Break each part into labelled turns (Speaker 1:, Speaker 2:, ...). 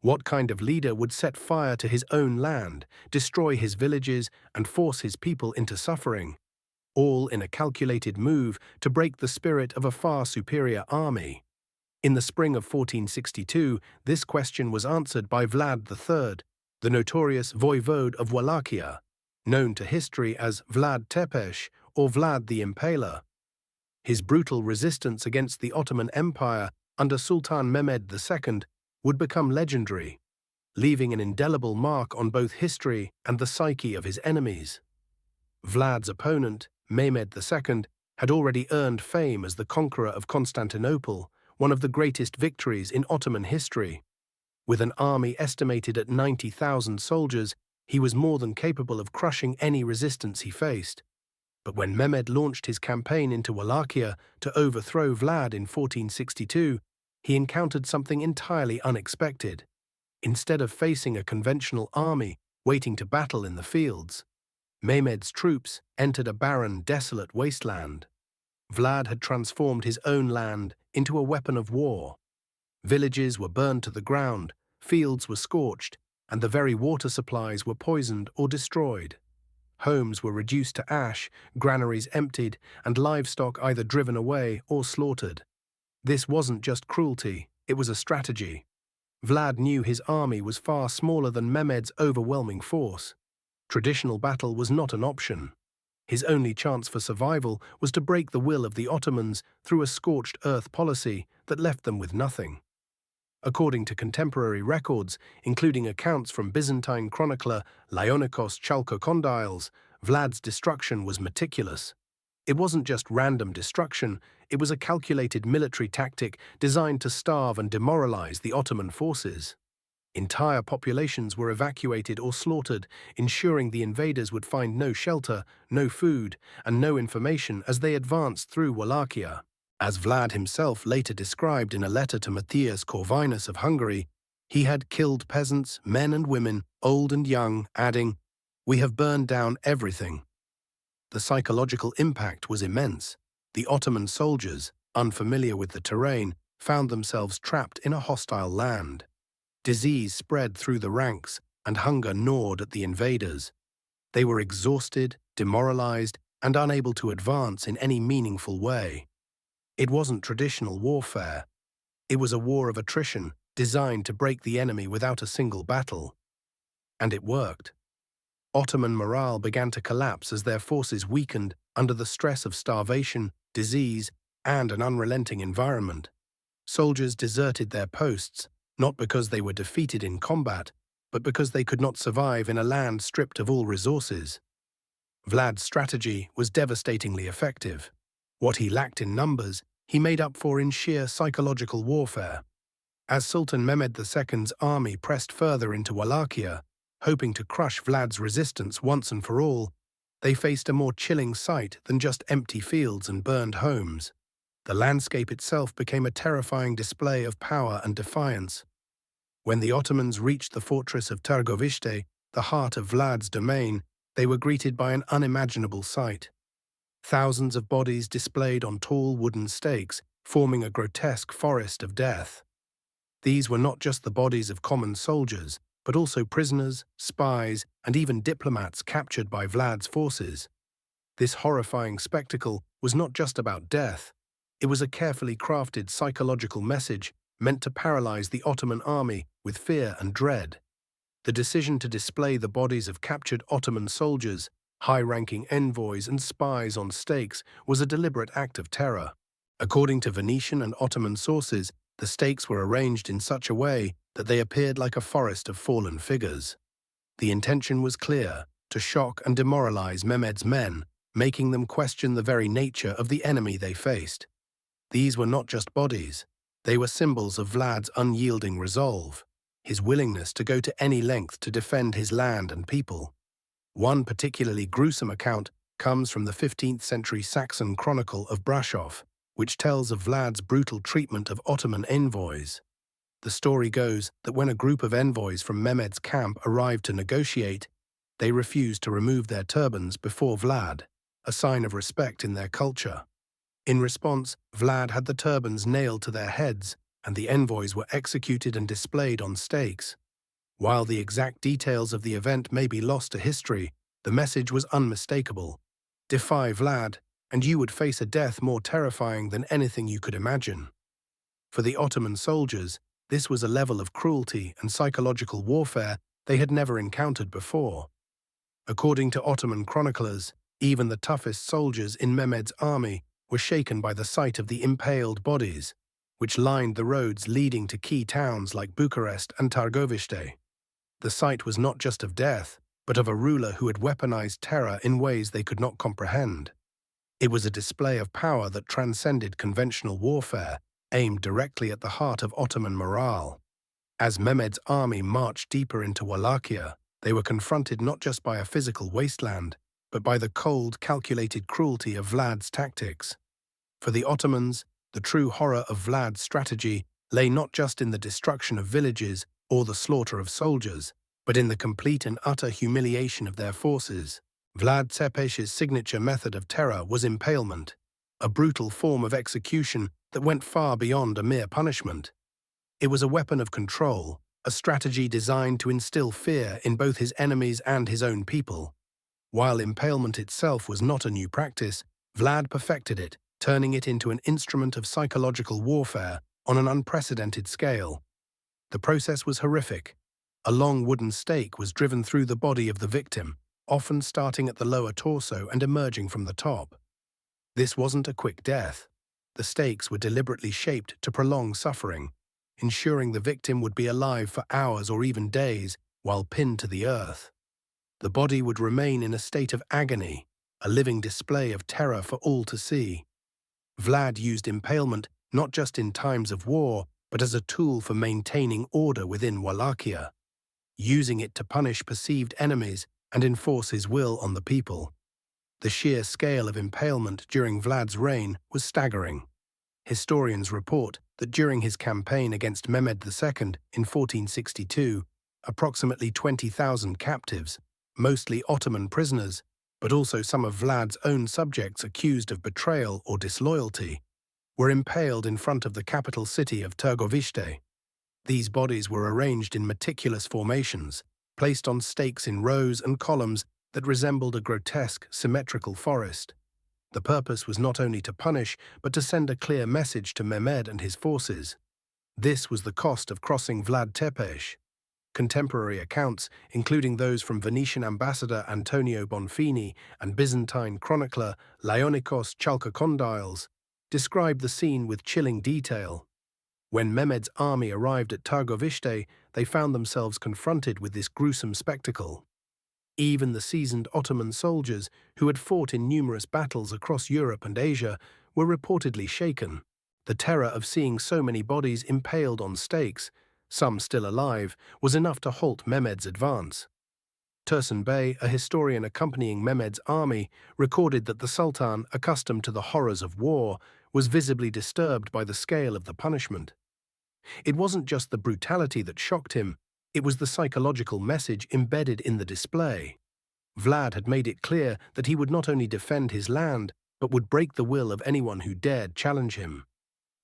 Speaker 1: What kind of leader would set fire to his own land, destroy his villages, and force his people into suffering, all in a calculated move to break the spirit of a far superior army? In the spring of 1462, this question was answered by Vlad III, the notorious voivode of Wallachia, known to history as Vlad Tepes or Vlad the Impaler. His brutal resistance against the Ottoman Empire under Sultan Mehmed II would become legendary, leaving an indelible mark on both history and the psyche of his enemies. Vlad's opponent, Mehmed II, had already earned fame as the conqueror of Constantinople, one of the greatest victories in Ottoman history. With an army estimated at 90,000 soldiers, he was more than capable of crushing any resistance he faced. But when Mehmed launched his campaign into Wallachia to overthrow Vlad in 1462, he encountered something entirely unexpected. Instead of facing a conventional army waiting to battle in the fields, Mehmed's troops entered a barren, desolate wasteland. Vlad had transformed his own land into a weapon of war. Villages were burned to the ground, fields were scorched, and the very water supplies were poisoned or destroyed. Homes were reduced to ash, granaries emptied, and livestock either driven away or slaughtered. This wasn't just cruelty, it was a strategy. Vlad knew his army was far smaller than Mehmed's overwhelming force. Traditional battle was not an option. His only chance for survival was to break the will of the Ottomans through a scorched earth policy that left them with nothing. According to contemporary records, including accounts from Byzantine chronicler Leonikos Chalkokondyles, Vlad's destruction was meticulous. It wasn't just random destruction, it was a calculated military tactic designed to starve and demoralize the Ottoman forces. Entire populations were evacuated or slaughtered, ensuring the invaders would find no shelter, no food, and no information as they advanced through Wallachia. As Vlad himself later described in a letter to Matthias Corvinus of Hungary, he had killed peasants, men and women, old and young, adding, "We have burned down everything." The psychological impact was immense. The Ottoman soldiers, unfamiliar with the terrain, found themselves trapped in a hostile land. Disease spread through the ranks, and hunger gnawed at the invaders. They were exhausted, demoralized, and unable to advance in any meaningful way. It wasn't traditional warfare. It was a war of attrition designed to break the enemy without a single battle. And it worked. Ottoman morale began to collapse as their forces weakened under the stress of starvation, disease, and an unrelenting environment. Soldiers deserted their posts, not because they were defeated in combat, but because they could not survive in a land stripped of all resources. Vlad's strategy was devastatingly effective. What he lacked in numbers, he made up for in sheer psychological warfare. As Sultan Mehmed II's army pressed further into Wallachia, hoping to crush Vlad's resistance once and for all, they faced a more chilling sight than just empty fields and burned homes. The landscape itself became a terrifying display of power and defiance. When the Ottomans reached the fortress of Targovishe, the heart of Vlad's domain, they were greeted by an unimaginable sight. Thousands of bodies displayed on tall wooden stakes, forming a grotesque forest of death. These were not just the bodies of common soldiers, but also prisoners, spies, and even diplomats captured by Vlad's forces. This horrifying spectacle was not just about death. It was a carefully crafted psychological message meant to paralyze the Ottoman army with fear and dread. The decision to display the bodies of captured Ottoman soldiers, high-ranking envoys and spies on stakes was a deliberate act of terror. According to Venetian and Ottoman sources, the stakes were arranged in such a way that they appeared like a forest of fallen figures. The intention was clear, to shock and demoralize Mehmed's men, making them question the very nature of the enemy they faced. These were not just bodies. They were symbols of Vlad's unyielding resolve, his willingness to go to any length to defend his land and people. One particularly gruesome account comes from the 15th century Saxon chronicle of Brasov, which tells of Vlad's brutal treatment of Ottoman envoys. The story goes that when a group of envoys from Mehmed's camp arrived to negotiate, they refused to remove their turbans before Vlad, a sign of respect in their culture. In response, Vlad had the turbans nailed to their heads, and the envoys were executed and displayed on stakes. While the exact details of the event may be lost to history, the message was unmistakable. Defy Vlad, and you would face a death more terrifying than anything you could imagine. For the Ottoman soldiers, this was a level of cruelty and psychological warfare they had never encountered before. According to Ottoman chroniclers, even the toughest soldiers in Mehmed's army were shaken by the sight of the impaled bodies, which lined the roads leading to key towns like Bucharest and Targovishe. The sight was not just of death, but of a ruler who had weaponized terror in ways they could not comprehend. It was a display of power that transcended conventional warfare, aimed directly at the heart of Ottoman morale. As Mehmed's army marched deeper into Wallachia, they were confronted not just by a physical wasteland, but by the cold, calculated cruelty of Vlad's tactics. For the Ottomans, the true horror of Vlad's strategy lay not just in the destruction of villages or the slaughter of soldiers, but in the complete and utter humiliation of their forces. Vlad Tepes's signature method of terror was impalement, a brutal form of execution that went far beyond a mere punishment. It was a weapon of control, a strategy designed to instill fear in both his enemies and his own people. While impalement itself was not a new practice, Vlad perfected it, turning it into an instrument of psychological warfare on an unprecedented scale. The process was horrific. A long wooden stake was driven through the body of the victim, often starting at the lower torso and emerging from the top. This wasn't a quick death. The stakes were deliberately shaped to prolong suffering, ensuring the victim would be alive for hours or even days while pinned to the earth. The body would remain in a state of agony, a living display of terror for all to see. Vlad used impalement not just in times of war, but as a tool for maintaining order within Wallachia, using it to punish perceived enemies and enforce his will on the people. The sheer scale of impalement during Vlad's reign was staggering. Historians report that during his campaign against Mehmed II in 1462, approximately 20,000 captives, mostly Ottoman prisoners, but also some of Vlad's own subjects accused of betrayal or disloyalty, were impaled in front of the capital city of Targovishe. These bodies were arranged in meticulous formations, placed on stakes in rows and columns that resembled a grotesque, symmetrical forest. The purpose was not only to punish, but to send a clear message to Mehmed and his forces. This was the cost of crossing Vlad Tepes. Contemporary accounts, including those from Venetian ambassador Antonio Bonfini and Byzantine chronicler Leonikos Chalkokondyles, describe the scene with chilling detail. When Mehmed's army arrived at Targovishe, they found themselves confronted with this gruesome spectacle. Even the seasoned Ottoman soldiers, who had fought in numerous battles across Europe and Asia, were reportedly shaken. The terror of seeing so many bodies impaled on stakes, some still alive, was enough to halt Mehmed's advance. Tursun Bey, a historian accompanying Mehmed's army, recorded that the Sultan, accustomed to the horrors of war, was visibly disturbed by the scale of the punishment. It wasn't just the brutality that shocked him, it was the psychological message embedded in the display. Vlad had made it clear that he would not only defend his land, but would break the will of anyone who dared challenge him.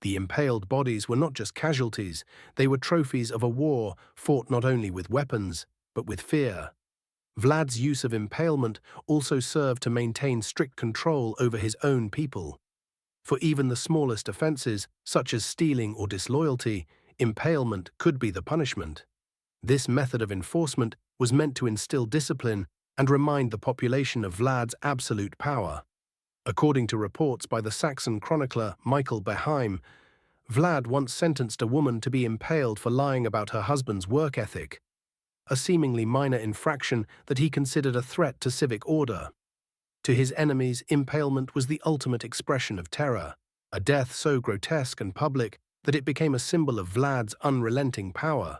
Speaker 1: The impaled bodies were not just casualties, they were trophies of a war fought not only with weapons, but with fear. Vlad's use of impalement also served to maintain strict control over his own people. For even the smallest offenses, such as stealing or disloyalty, impalement could be the punishment. This method of enforcement was meant to instill discipline and remind the population of Vlad's absolute power. According to reports by the Saxon chronicler Michael Beheim, Vlad once sentenced a woman to be impaled for lying about her husband's work ethic, a seemingly minor infraction that he considered a threat to civic order. To his enemies, impalement was the ultimate expression of terror, a death so grotesque and public that it became a symbol of Vlad's unrelenting power.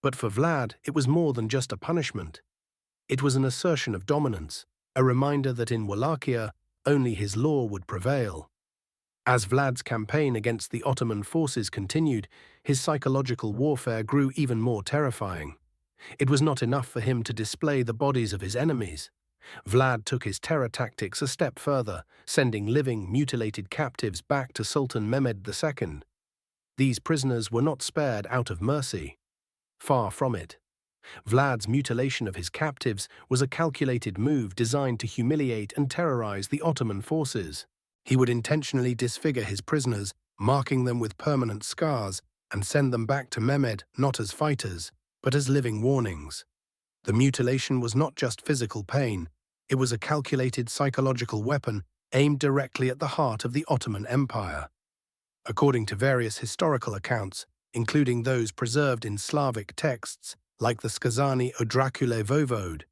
Speaker 1: But for Vlad, it was more than just a punishment. It was an assertion of dominance, a reminder that in Wallachia, only his law would prevail. As Vlad's campaign against the Ottoman forces continued, his psychological warfare grew even more terrifying. It was not enough for him to display the bodies of his enemies. Vlad took his terror tactics a step further, sending living, mutilated captives back to Sultan Mehmed II. these prisoners were not spared out of mercy. Far from it. Vlad's mutilation of his captives was a calculated move designed to humiliate and terrorize the Ottoman forces. He would intentionally disfigure his prisoners, marking them with permanent scars, and send them back to Mehmed not as fighters, but as living warnings. The mutilation was not just physical pain, it was a calculated psychological weapon aimed directly at the heart of the Ottoman Empire. According to various historical accounts, including those preserved in Slavic texts, like the Skazani o Draculae Vovode,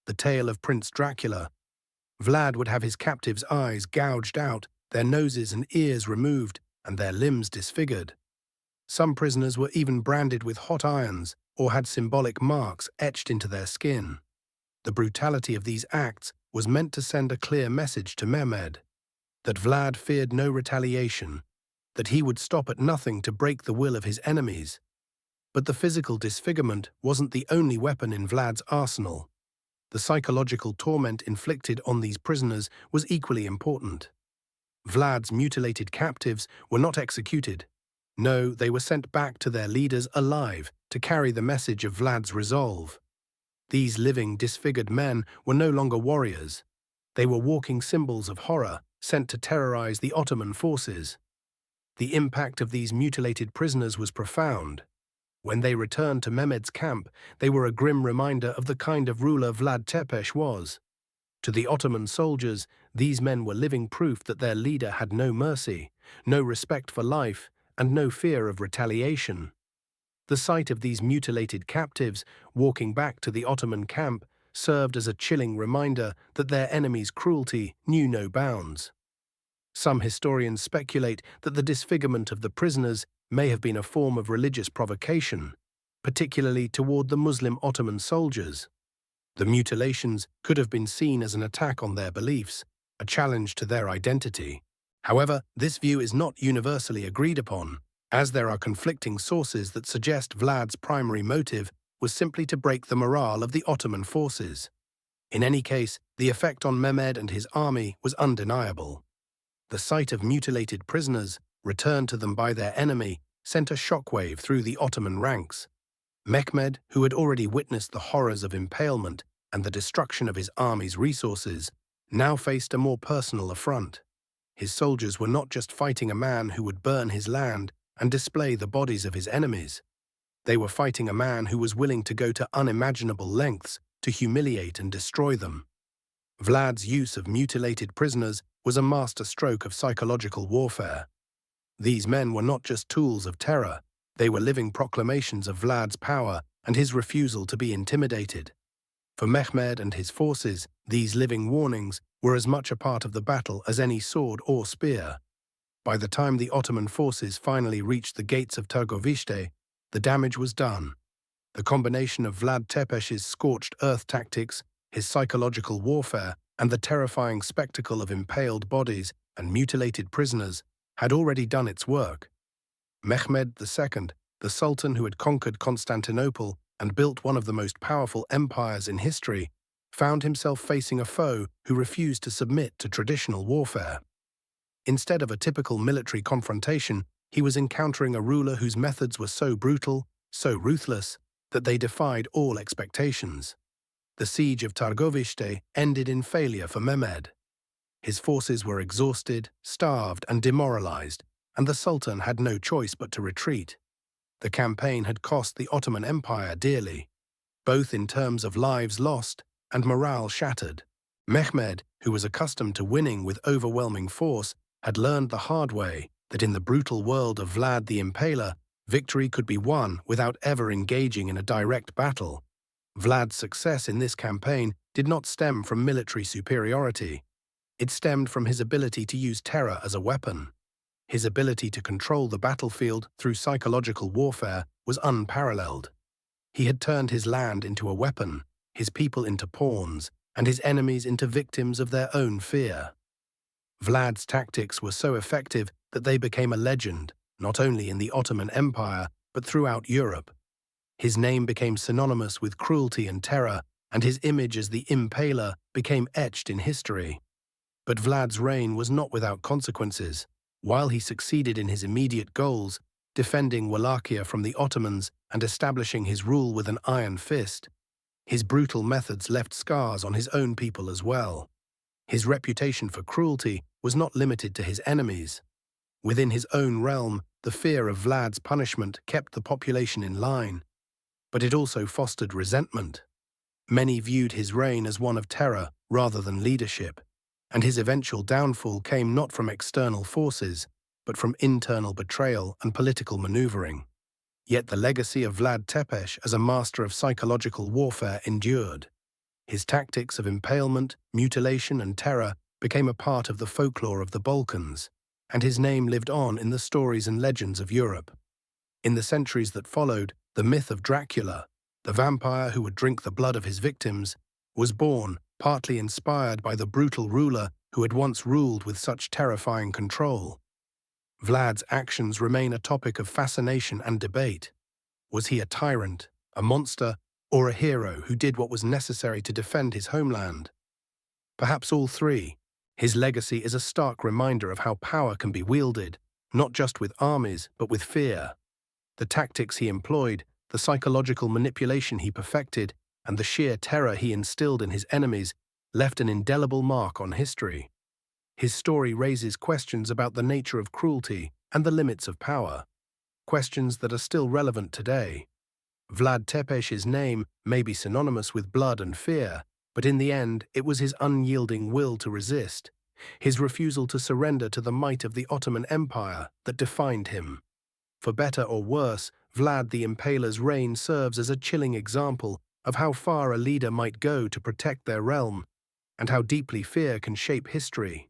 Speaker 1: the tale of Prince Dracula, Vlad would have his captives' eyes gouged out, their noses and ears removed, and their limbs disfigured. Some prisoners were even branded with hot irons or had symbolic marks etched into their skin. The brutality of these acts was meant to send a clear message to Mehmed, that Vlad feared no retaliation, that he would stop at nothing to break the will of his enemies. But the physical disfigurement wasn't the only weapon in Vlad's arsenal. The psychological torment inflicted on these prisoners was equally important. Vlad's mutilated captives were not executed. No, they were sent back to their leaders alive to carry the message of Vlad's resolve. These living, disfigured men were no longer warriors. They were walking symbols of horror, sent to terrorize the Ottoman forces. The impact of these mutilated prisoners was profound. When they returned to Mehmed's camp, they were a grim reminder of the kind of ruler Vlad Tepes was. To the Ottoman soldiers, these men were living proof that their leader had no mercy, no respect for life, and no fear of retaliation. The sight of these mutilated captives walking back to the Ottoman camp served as a chilling reminder that their enemies' cruelty knew no bounds. Some historians speculate that the disfigurement of the prisoners may have been a form of religious provocation, particularly toward the Muslim Ottoman soldiers. The mutilations could have been seen as an attack on their beliefs, a challenge to their identity. However, this view is not universally agreed upon, as there are conflicting sources that suggest Vlad's primary motive was simply to break the morale of the Ottoman forces. In any case, the effect on Mehmed and his army was undeniable. The sight of mutilated prisoners, returned to them by their enemy, sent a shockwave through the Ottoman ranks. Mehmed, who had already witnessed the horrors of impalement and the destruction of his army's resources, now faced a more personal affront. His soldiers were not just fighting a man who would burn his land and display the bodies of his enemies. They were fighting a man who was willing to go to unimaginable lengths to humiliate and destroy them. Vlad's use of mutilated prisoners was a masterstroke of psychological warfare. These men were not just tools of terror, they were living proclamations of Vlad's power and his refusal to be intimidated. For Mehmed and his forces, these living warnings were as much a part of the battle as any sword or spear. By the time the Ottoman forces finally reached the gates of Targovishe, the damage was done. The combination of Vlad Tepes's scorched earth tactics, his psychological warfare, and the terrifying spectacle of impaled bodies and mutilated prisoners had already done its work. Mehmed II, the Sultan who had conquered Constantinople and built one of the most powerful empires in history, found himself facing a foe who refused to submit to traditional warfare. Instead of a typical military confrontation, he was encountering a ruler whose methods were so brutal, so ruthless, that they defied all expectations. The siege of Targovishe ended in failure for Mehmed. His forces were exhausted, starved, and demoralized, and the Sultan had no choice but to retreat. The campaign had cost the Ottoman Empire dearly, both in terms of lives lost and morale shattered. Mehmed, who was accustomed to winning with overwhelming force, had learned the hard way that in the brutal world of Vlad the Impaler, victory could be won without ever engaging in a direct battle. Vlad's success in this campaign did not stem from military superiority. It stemmed from his ability to use terror as a weapon. His ability to control the battlefield through psychological warfare was unparalleled. He had turned his land into a weapon, his people into pawns, and his enemies into victims of their own fear. Vlad's tactics were so effective that they became a legend, not only in the Ottoman Empire, but throughout Europe. His name became synonymous with cruelty and terror, and his image as the Impaler became etched in history. But Vlad's reign was not without consequences. While he succeeded in his immediate goals, defending Wallachia from the Ottomans and establishing his rule with an iron fist. His brutal methods left scars on his own people as well. His reputation for cruelty was not limited to his enemies. Within his own realm, the fear of Vlad's punishment kept the population in line, but it also fostered resentment. Many viewed his reign as one of terror rather than leadership, and his eventual downfall came not from external forces, but from internal betrayal and political maneuvering. Yet the legacy of Vlad Tepes as a master of psychological warfare endured. His tactics of impalement, mutilation, and terror became a part of the folklore of the Balkans, and his name lived on in the stories and legends of Europe. In the centuries that followed, the myth of Dracula, the vampire who would drink the blood of his victims, was born, partly inspired by the brutal ruler who had once ruled with such terrifying control. Vlad's actions remain a topic of fascination and debate. Was he a tyrant, a monster, or a hero who did what was necessary to defend his homeland? Perhaps all three. His legacy is a stark reminder of how power can be wielded, not just with armies, but with fear. The tactics he employed, the psychological manipulation he perfected, and the sheer terror he instilled in his enemies left an indelible mark on history. His story raises questions about the nature of cruelty and the limits of power, questions that are still relevant today. Vlad Tepes's name may be synonymous with blood and fear, but in the end it was his unyielding will to resist, his refusal to surrender to the might of the Ottoman Empire that defined him. For better or worse, Vlad the Impaler's reign serves as a chilling example of how far a leader might go to protect their realm, and how deeply fear can shape history.